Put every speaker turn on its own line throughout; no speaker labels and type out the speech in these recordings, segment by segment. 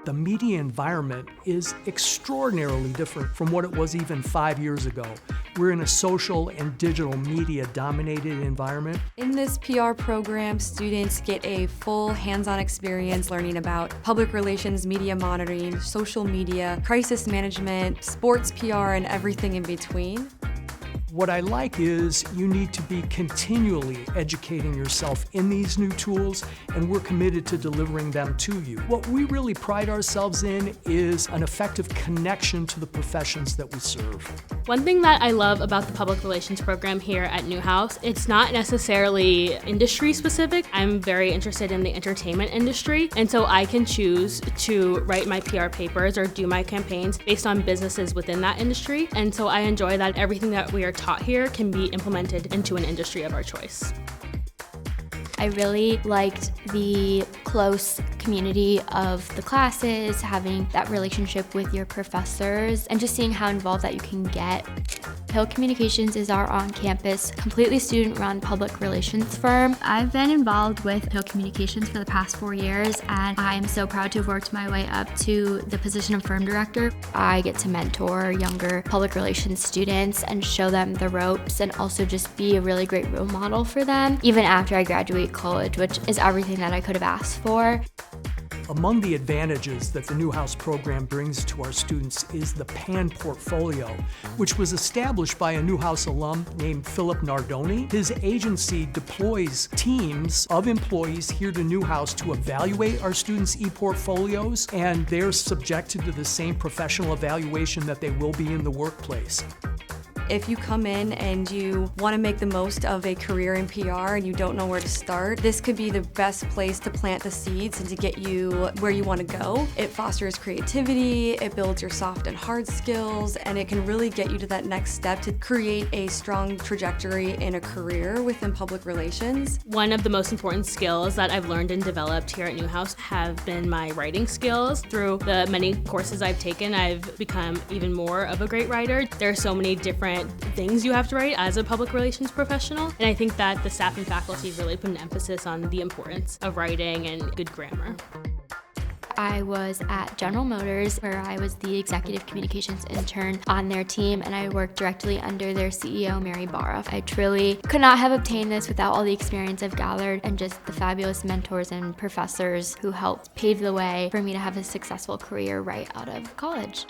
The media environment is extraordinarily different from what it was even 5 years ago. We're in a social and digital media dominated environment.
In this PR program, students get a full hands-on experience learning about public relations, media monitoring, social media, crisis management, sports PR, and everything in between.
What I like is you need to be continually educating yourself in these new tools, and we're committed to delivering them to you. What we really pride ourselves in is an effective connection to the professions that we serve.
One thing that I love about the public relations program here at Newhouse, it's not necessarily industry specific. I'm very interested in the entertainment industry, and so I can choose to write my PR papers or do my campaigns based on businesses within that industry. And so I enjoy that everything that we are taught here can be implemented into an industry of our choice.
I really liked the close community of the classes, having that relationship with your professors, and just seeing how involved that you can get. Hill Communications is our on-campus, completely student-run public relations firm. I've been involved with Hill Communications for the past 4 years, and I'm so proud to have worked my way up to the position of firm director. I get to mentor younger public relations students and show them the ropes, and also just be a really great role model for them, even after I graduate college, which is everything that I could have asked for.
Among the advantages that the Newhouse program brings to our students is the PAN portfolio, which was established by a Newhouse alum named Philip Nardoni. His agency deploys teams of employees here to Newhouse to evaluate our students' e-portfolios, and they're subjected to the same professional evaluation that they will be in the workplace.
If you come in and you want to make the most of a career in PR and you don't know where to start, this could be the best place to plant the seeds and to get you where you want to go. It fosters creativity, it builds your soft and hard skills, and it can really get you to that next step to create a strong trajectory in a career within public relations.
One of the most important skills that I've learned and developed here at Newhouse have been my writing skills. Through the many courses I've taken, I've become even more of a great writer. There are so many different things you have to write as a public relations professional, and I think that the staff and faculty really put an emphasis on the importance of writing and good grammar.
I was at General Motors, where I was the executive communications intern on their team, and I worked directly under their CEO, Mary Barra. I truly could not have obtained this without all the experience I've gathered and just the fabulous mentors and professors who helped pave the way for me to have a successful career right out of college.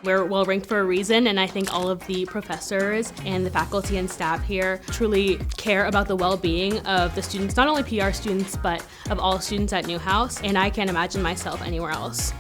We're well ranked for a reason, and I think all of the professors and the faculty and staff here truly care about the well-being of the students, not only PR students, but of all students at Newhouse, and I can't imagine myself anywhere else.